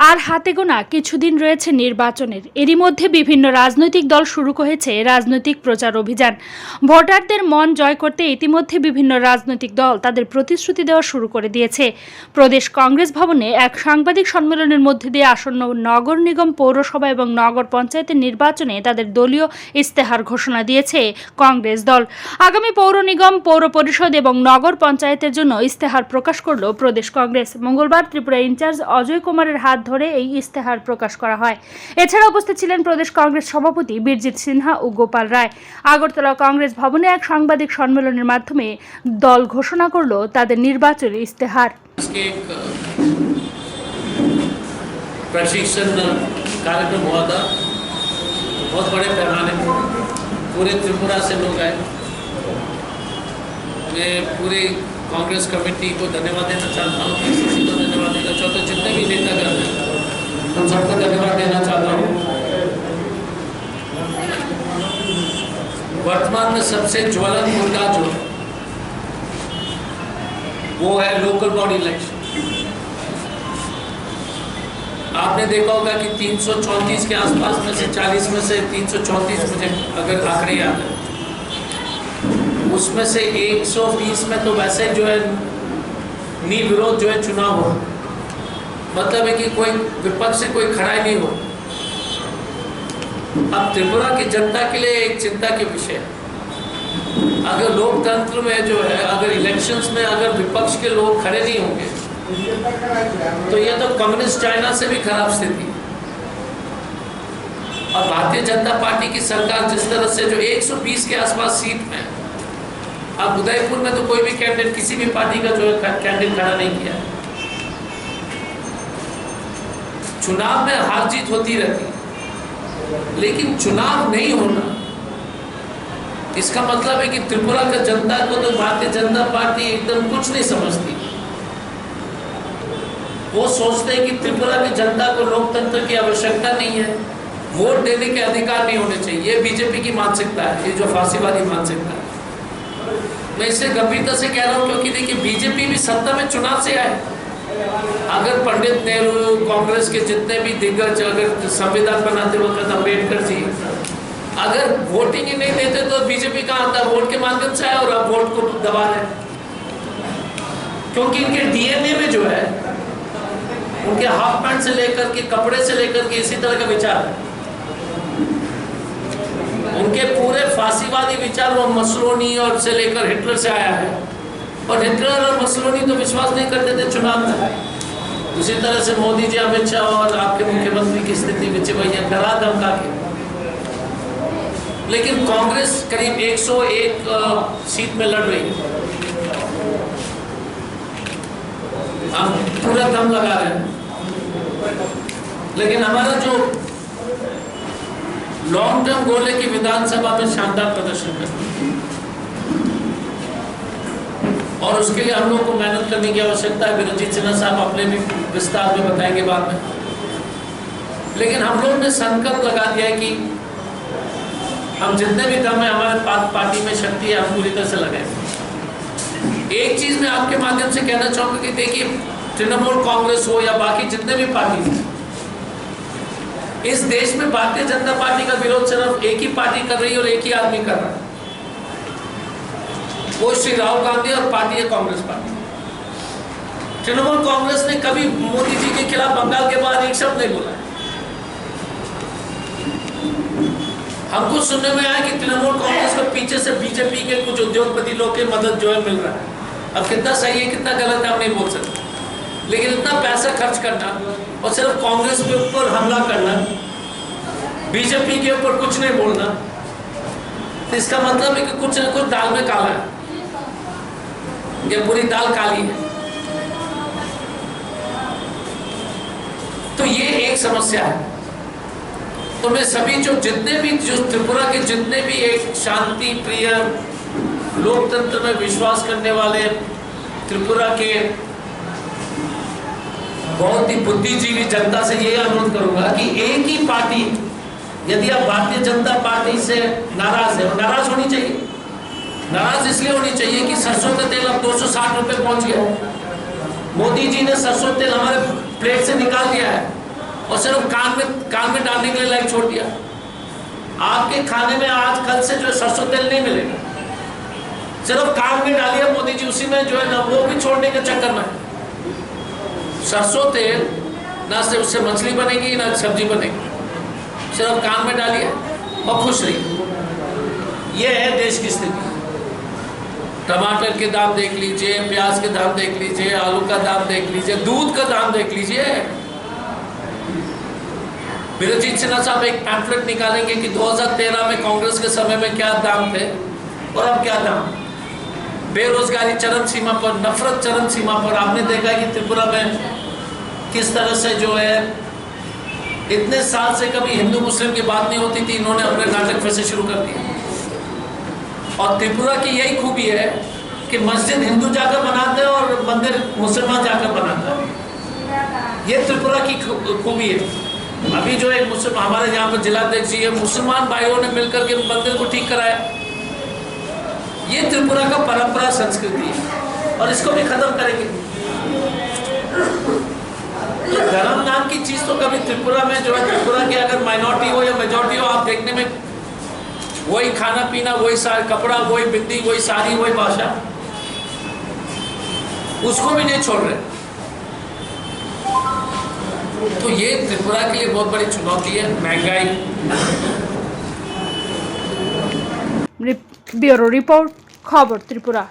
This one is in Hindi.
আর হাতে গোনা কিছুদিন রয়েছে নির্বাচনের। এরই মধ্যে বিভিন্ন রাজনৈতিক দল শুরু করেছে রাজনৈতিক প্রচার অভিযান। ভোটারদের মন জয় করতে ইতিমধ্যে বিভিন্ন রাজনৈতিক দল তাদের প্রতিশ্রুতি দেওয়া শুরু করে দিয়েছে। প্রদেশ কংগ্রেস ভবনে এক সাংবাদিক সম্মেলনের মধ্যে দিয়ে আসন্ন নগর নিগম, পৌরসভা এবং নগর পঞ্চায়েতের নির্বাচনে তাদের দলীয় ইস্তেহার ঘোষণা দিয়েছে কংগ্রেস দল। আগামী পৌর নিগম, পৌর পরিষদ এবং নগর পঞ্চায়েতের জন্য ইস্তেহার প্রকাশ করল প্রদেশ কংগ্রেস। মঙ্গলবার ত্রিপুরা ইনচার্জ অজয় কুমারের হাত ধরে এই ইস্তেহার প্রকাশ করা হয়। এছাড়া উপস্থিত ছিলেন প্রদেশ কংগ্রেস সভাপতি বীরজিৎ সিনহা ও গোপাল রায়। আগরতলা কংগ্রেস ভবনে এক সাংবাদিক সম্মেলনের মাধ্যমে দল ঘোষণা করল তাদের নির্বাচনী ইস্তেহার। प्रशिक्षण कार्यक्रम हुआ था, बहुत बड़े पैमाने पर पूरे त्रिपुरा से लोग आए। मैं पूरी कांग्रेस कमेटी को धन्यवाद देना चाहता हूँ, पीसीसी को धन्यवाद देना चाहता हूँ, जितने भी नेतागण हैं उन सबको धन्यवाद देना चाहता हूँ। वर्तमान में सबसे ज्वलंत मुद्दा जो वो है लोकल बॉडी इलेक्शन। आपने देखा होगा कि 334 के आसपास में से 40 में से 334 मुझे अगर आंकड़े याद है, उसमें से 120 में तो वैसे जो है निर्विरोध जो है चुनाव हो, मतलब है कि कोई विपक्ष से कोई खड़ा ही नहीं हो। अब त्रिपुरा की जनता के लिए एक चिंता के विषय है, अगर लोकतंत्र में जो है अगर इलेक्शंस में अगर विपक्ष के लोग खड़े नहीं होंगे तो ये तो कम्युनिस्ट चाइना से भी खराब स्थिति। और भारतीय जनता पार्टी की सरकार जिस तरह से जो 120 के आसपास सीट में, अब उदयपुर में तो कोई भी कैंडिडेट किसी भी पार्टी का जो है कैंडिडेट खड़ा नहीं किया। चुनाव में हार जीत होती रहती, लेकिन चुनाव नहीं होना इसका मतलब है कि त्रिपुरा का जनता को तो भारतीय जनता पार्टी एकदम कुछ नहीं समझती। वो सोचते हैं कि त्रिपुरा की जनता को लोकतंत्र की आवश्यकता नहीं है, वोट देने के अधिकार नहीं होने चाहिए। ये बीजेपी की मानसिकता है, ये जो फांसीवादी मानसिकता है। मैं इसे गंभीरता से कह रहा हूँ क्योंकि देखिए बीजेपी भी सत्ता में चुनाव से आए। अगर पंडित नेहरू, कांग्रेस के जितने भी दिग्गज, अगर संविधान बनाते वक्त अम्बेडकर जी अगर वोटिंग ही नहीं देते तो बीजेपी कहाँ आता? वोट के माध्यम से आया और अब वोट को दबा रहे, क्योंकि इनके डीएनए में जो है उनके हाफ पैंट से लेकर के कपड़े से लेकर के इसी तरह का विचार है। उनके पूरे फांसीवादी विचार वो मसलोनी और से लेकर हिटलर से आया है, और हिटलर और मसलोनी तो विश्वास नहीं करते थे चुनाव में। उसी तरह से मोदी जी, अमित शाह और आपके मुख्यमंत्री की स्थिति में भैया डरा धमका के, लेकिन कांग्रेस करीब 101 सीट में लड़ रही है। हम पूरा दम लगा रहे हैं, लेकिन हमारा जो लॉन्ग टर्म गोल है कि विधानसभा में शानदार प्रदर्शन करना, और उसके लिए हम लोग को मेहनत करने की आवश्यकता है। बीरजीत सिन्हा साहब अपने भी विस्तार में बताएंगे बाद में, लेकिन हम लोग ने संकल्प लगा दिया है कि हम जितने भी दम है हमारे पार्टी में शक्ति है, हम पूरी तरह से लगाएंगे। एक चीज मैं आपके माध्यम से कहना चाहूंगा कि देखिए तृणमूल कांग्रेस हो या बाकी जितने भी पार्टी, इस देश में भारतीय जनता पार्टी का विरोध सिर्फ एक ही पार्टी कर रही है और एक ही आदमी कर रहा है, वो श्री राहुल गांधी और पार्टी है कांग्रेस पार्टी। तृणमूल कांग्रेस ने कभी मोदी जी के खिलाफ बंगाल के बाद एक शब्द नहीं बोला है। हमको सुनने में आया कि तृणमूल कांग्रेस के पीछे से बीजेपी के कुछ उद्योगपति लोग की मदद जो है मिल रहा है। अब कितना सही है कितना गलत है हम नहीं बोल सकते, लेकिन इतना पैसा खर्च करना और सिर्फ कांग्रेस के ऊपर हमला करना, बीजेपी के ऊपर कुछ नहीं बोलना, तो इसका मतलब है कि कुछ न कुछ दाल में काला है, ये पूरी दाल काली है। तो ये एक समस्या है। तो मैं सभी जो त्रिपुरा के जितने भी एक शांति प्रिय, लोकतंत्र में विश्वास करने वाले त्रिपुरा के बहुत ही बुद्धिजीवी जनता से ये अनुरोध करूंगा कि एक ही पार्टी, यदि आप भारतीय जनता पार्टी से नाराज है, और नाराज होनी चाहिए, नाराज इसलिए होनी चाहिए कि सरसों का तेल अब 260 रुपए पहुंच गया। मोदी जी ने सरसों तेल हमारे प्लेट से निकाल दिया है, और सिर्फ कान में डालने के लिए लाइट छोड़ दिया। आपके खाने में आज कल से जो है सरसों तेल नहीं मिलेगा, सिर्फ कान में डालिए मोदी जी, उसी में जो है ना वो भी छोड़ने के चक्कर में। सरसों तेल ना सिर्फ उससे मछली बनेगी ना सब्जी बनेगी, सिर्फ कान में डालिए और खुश रहिए। ये है देश की स्थिति। टमाटर के दाम देख लीजिए, प्याज के दाम देख लीजिए, आलू का दाम देख लीजिए, दूध का दाम देख लीजिए। वीरजीत सिन्हा साहब एक पैम्फलेट निकालेंगे कि 2013 में कांग्रेस के समय में क्या दाम थे और अब क्या दाम। बेरोजगारी चरम सीमा पर, नफरत चरम सीमा पर। आपने देखा है कि त्रिपुरा में किस तरह से जो है इतने साल से कभी हिंदू मुस्लिम की बात नहीं होती थी, इन्होंने अपने नाटक फिर से शुरू कर दिए। और त्रिपुरा की यही खूबी है कि मस्जिद हिंदू जाकर बनाते हैं और मंदिर मुसलमान जाकर बनाते हैं। ये त्रिपुरा की खूबी है। अभी जो एक मुस्लिम हमारे यहाँ पर जिलाध्यक्ष जी है, मुसलमान भाइयों ने मिलकर के मंदिर को ठीक कराया। ये त्रिपुरा का परंपरा संस्कृति है और इसको भी खत्म करेंगे। तो धर्म नाम की चीज तो कभी त्रिपुरा में जो है, त्रिपुरा की अगर माइनॉरिटी हो या मेजॉरिटी हो, आप देखने में वही खाना पीना, वही कपड़ा, वही बिंदी, वही साड़ी, वही भाषा, उसको भी नहीं छोड़ रहे। तो ये त्रिपुरा के लिए बहुत बड़ी चुनौती है, महंगाई। ब्यूरो रिपोर्ट, खबर त्रिपुरा।